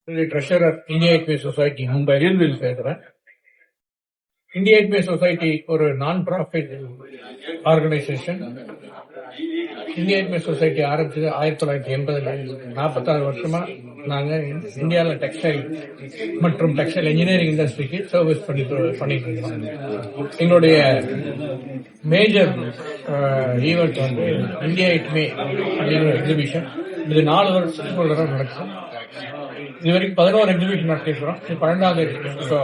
Treasurer India எட்வே society மும்பையில் பேசுறேன். India எட்வே society ஒரு நான் ப்ராஃபிட் ஆர்கனைசேஷன். இந்தியா எட்வே சொசைட்டி ஆரம்பிச்சது 1980. 46 வருஷமா நாங்க இந்தியாவில் டெக்ஸ்டைல் மற்றும் டெக்ஸ்டைல் இன்ஜினியரிங் இண்டஸ்ட்ரிக்கு சர்வீஸ் பண்ணிட்டு இருக்கோம். எங்களுடைய மேஜர் ஈவெண்ட் வந்து இந்தியா எட்வே அப்படிங்கிற எக்ஸிபிஷன். இது 4 வருஷத்துக்கு ஒரு தடவை நடக்கும். இது வரைக்கும் 11 எக்ஸிபிஷன் நடத்திருக்கிறோம். 12வது இப்போ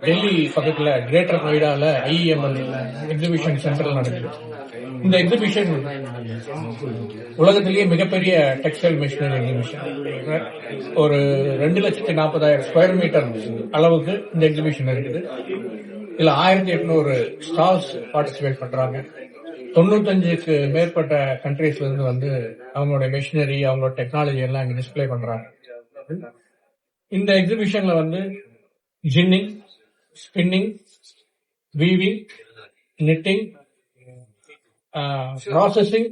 டெல்லி பக்கத்துல கிரேட்டர் நொய்டால IEML எக்ஸிபிஷன் சென்டர்ல நடக்குது. இந்த எக்ஸிபிஷன் உலகத்திலேயே மிகப்பெரிய டெக்ஸ்டைல் மிஷினரி எக்ஸிபிஷன். ஒரு 2,40,000 ஸ்கொயர் மீட்டர் அளவுக்கு இந்த எக்ஸிபிஷன் இருக்குது. இதுல 1800 ஸ்டால்ஸ் பார்ட்டிசிபேட் பண்றாங்க. 95க்கு மேற்பட்ட கண்ட்ரீஸ்ல இருந்து வந்து அவங்களோட மிஷினரி, அவங்களோட டெக்னாலஜி எல்லாம் இங்க டிஸ்பிளே பண்றாங்க. இந்த எக்ஸிபிஷன்ல வந்து ginning, spinning, weaving, knitting, processing,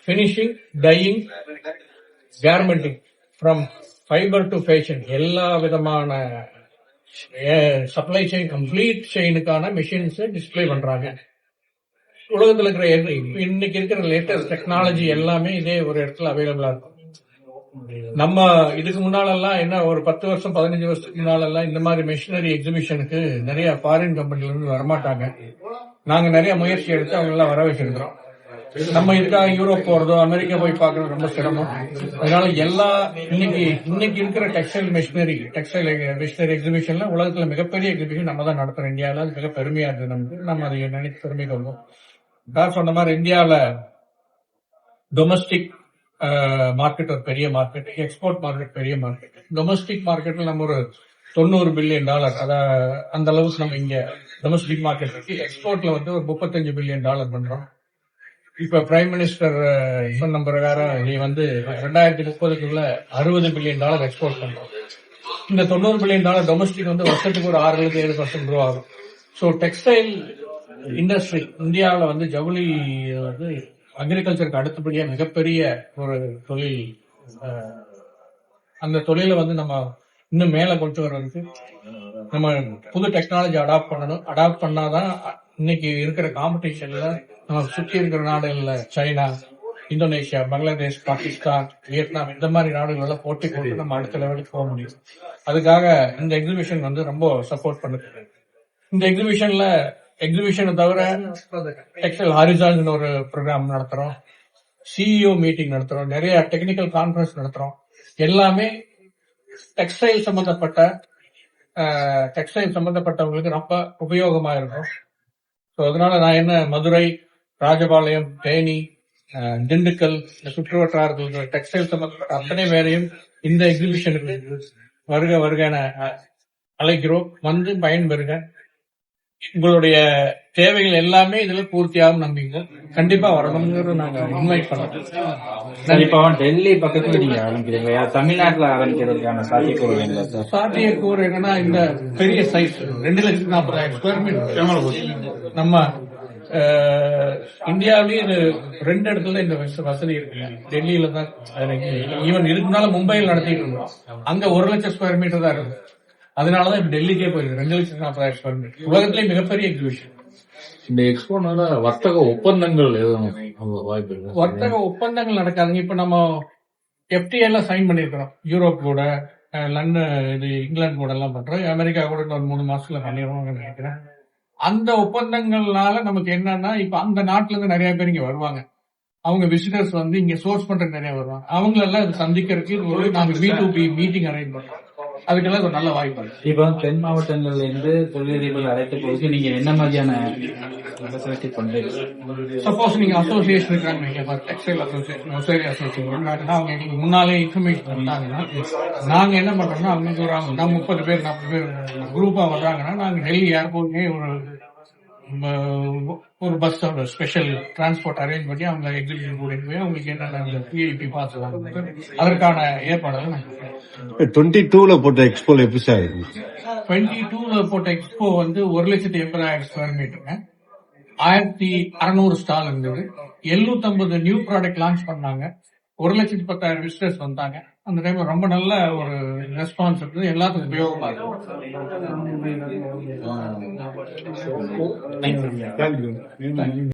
finishing, dyeing, garmenting, from fiber to fashion, எல்லா விதமான சப்ளை செயின், கம்ப்ளீட் செயினுக்கான மிஷின்ஸ் டிஸ்பிளே பண்றாங்க. உலகத்தில் இருக்கிற இன்னைக்கு இருக்கிற லேட்டஸ்ட் டெக்னாலஜி எல்லாமே இதே ஒரு இடத்துல அவைலபிளா இருக்கும். நம்ம இதுக்கு முன்னாலெல்லாம் என்ன, ஒரு 10 வருஷம் 15 வருஷத்துக்கு முன்னாலெல்லாம் இந்த மாதிரி மிஷினரி எக்ஸிபிஷனுக்கு நிறைய ஃபாரின் கம்பெனில இருந்து வரமாட்டாங்க. நாங்க நிறைய முயற்சி எடுத்து அவங்க எல்லாம் வர வச்சிருக்கிறோம். நம்ம இதுக்காக யூரோப் போறதோ அமெரிக்கா போய் பாக்குறது ரொம்ப சிரமம். அதனால எல்லா இன்னைக்கு இருக்கிற டெக்ஸ்டைல் மிஷினரி எக்ஸிபிஷன்ல உலகத்துல மிகப்பெரிய எக்ஸிபிஷன் நம்ம தான் நடத்துறோம் இந்தியாவில. அது மிக பெருமையா இருக்கு நமக்கு. நம்ம அதை நினைத்து பெருமை கொள்வோம். சொன்ன மாதிரி இந்தியாவில டொமஸ்டிக் மார்க்கெட் ஒரு பெரிய மார்க்கெட், எக்ஸ்போர்ட் மார்க்கெட் பெரிய மார்க்கெட். டொமஸ்டிக் மார்க்கெட்ல நம்ம ஒரு $90 பில்லியன், அந்த அளவுக்கு நம்ம இங்க டொமஸ்டிக் மார்க்கெட் இருக்கு. எக்ஸ்போர்ட்ல வந்து ஒரு $35 பில்லியன் பண்றோம். இப்ப பிரைம் மினிஸ்டர் சொன்ன பிரகாரம் நீ வந்து 2030க்குள்ள $60 பில்லியன் எக்ஸ்போர்ட் பண்றோம். இந்த $90 பில்லியன் டொமஸ்டிக் வந்து வருஷத்துக்கு ஒரு 6-7% க்ரோ ஆகும். ஸோ டெக்ஸ்டைல் இண்டஸ்ட்ரி இந்தியாவில் வந்து ஜவுளி வந்து அக்ரிகல்ச்சருக்கு அடுத்தபடியா மிகப்பெரிய ஒரு தொழில். அந்த தொழிலை வந்து நம்ம இன்னும் மேல கொண்டு வர்றதுக்கு நம்ம புது டெக்னாலஜி அடாப்ட் பண்ணணும். அடாப்ட் பண்ணாதான் இன்னைக்கு இருக்கிற காம்படிஷன்ல நம்ம சுற்றி இருக்கிற நாடுகள்ல China, Indonesia, Bangladesh, Pakistan, Vietnam இந்த மாதிரி நாடுகள போட்டி போட்டு நம்ம அடுத்த லெவலுக்கு போக முடியும். அதுக்காக இந்த எக்ஸிபிஷன் வந்து ரொம்ப சப்போர்ட் பண்ணுது. இந்த எக்ஸிபிஷனை தவிர டெக்ஸ்டைல் ஹாரிசான் ஒரு ப்ரோக்ராம் நடத்துறோம், CEO மீட்டிங் நடத்துறோம், நிறைய டெக்னிக்கல் கான்ஃபரன்ஸ் நடத்துறோம். எல்லாமே டெக்ஸ்டைல் சம்பந்தப்பட்டவங்களுக்கு ரொம்ப உபயோகமா இருக்கும். ஸோ அதனால நான் மதுரை, ராஜபாளையம், தேனி, திண்டுக்கல், சுற்றுவட்டாரத்தில் டெக்ஸ்டைல் சம்பந்தப்பட்ட அத்தனை பேரையும் இந்த எக்ஸிபிஷனுக்கு வருக என அழைக்கிறோம். வந்து பயன்பெறுங்க. உங்களுடைய தேவைகள் எல்லாமே இதுல பூர்த்தியாகும் நம்பிக்கை. கண்டிப்பா வரணும்னு நாங்க இன்வைட் பண்றோம். இப்போ டெல்லி பக்கத்துல நீங்க ஆரம்பிக்கிறீங்க, தமிழ்நாட்டுல ஆரம்பிக்கிறதுக்கான சாத்தியக்கூறு என்னன்னா, இந்த பெரிய சைஸ் 2,40,000 ஸ்கொயர் மீட்டர் நம்ம இந்தியாவிலேயே இது 2 இடத்துல இந்த வசதி இருக்கு. டெல்லியில தான், ஈவன் இதுக்குனால மும்பையில் நடத்திட்டு இருந்தோம். அங்க 1,00,000 ஸ்கொயர் மீட்டர் தான் இருக்கு. அதனாலதான் இப்ப டெல்லிக்கே போயிருக்கு. 2,40,000 ஸ்கொயர் மீட்டர் உலகத்திலேயே மிகப்பெரிய எக்ஸிபிஷன். இந்த எக்ஸ்போனால வர்த்தக ஒப்பந்தங்கள் எதுவும் வாய்ப்பு இருக்கு? வர்த்தக ஒப்பந்தங்கள் நடக்காதுங்க. இப்ப நம்ம FTA எல்லாம் சைன் பண்ணிருக்கிறோம். யூரோப் கூட, லண்டன், இங்கிலாந்து கூட எல்லாம் பண்றோம். அமெரிக்கா கூட ஒரு 3 மாசத்துல பண்ணிடுவோம்னு நினைக்கிறேன். அந்த ஒப்பந்தங்கள்னால நமக்கு என்னன்னா, இப்ப அந்த நாட்டுல இருந்து நிறைய பேர் இங்க வருவாங்க. அவங்க விசிட்டர்ஸ் வந்து இங்க சோர்ஸ் பண்றதுக்கு நிறைய வருவாங்க. அவங்களெல்லாம் இது சந்திக்கிறதுக்கு நாங்க B2B மீட்டிங் அரேஞ்ச் பண்றோம். அதுக்கெல்லாம் ஒரு நல்ல வாய்ப்பு. இப்ப தென் மாவட்டங்கள்ல இருந்து தொழிலதிபர்கள் அழைத்த போது நீங்க என்ன மாதிரியான பண்றீங்க? சப்போஸ் நீங்க அசோசியேஷன் இருக்காங்க, டெக்ஸ்டைல் அசோசியேஷன், அவங்க எங்களுக்கு முன்னாலே இன்ஃபர்மேஷன் பண்ணாங்கன்னா நாங்க என்ன பண்றோம்னா, அவங்க நம்ம 30 பேர் 40 பேர் குரூப்பா வர்றாங்கன்னா நாங்க டெல்லி ஏர்போர்ட்லயே ஒரு பஸ் ஸ்பெஷல் டிரான்ஸ்போர்ட் அரேஞ்ச் பண்ணி அவங்க எக்ஸிபிஷன் கூட்டிட்டு போய் அவங்களுக்கு என்னென்ன VIP பாஸ் அதற்கான ஏற்பாடுகள். 22ல போட்ட எக்ஸ்போல எப்படி சார்? 22ல போட்ட எக்ஸ்போ வந்து 1,80,000 ஸ்கொயர் மீட்டருங்க. 1,600 ஸ்டால் இருந்தது. 750 நியூ ப்ராடக்ட் லான்ச் பண்ணாங்க. 1,10,000 விசிட்டர்ஸ் வந்தாங்க. அந்த டைம் ரொம்ப நல்ல ஒரு ரெஸ்பான்ஸ் எல்லாத்துக்கும் உபயோகமா இருக்கும்.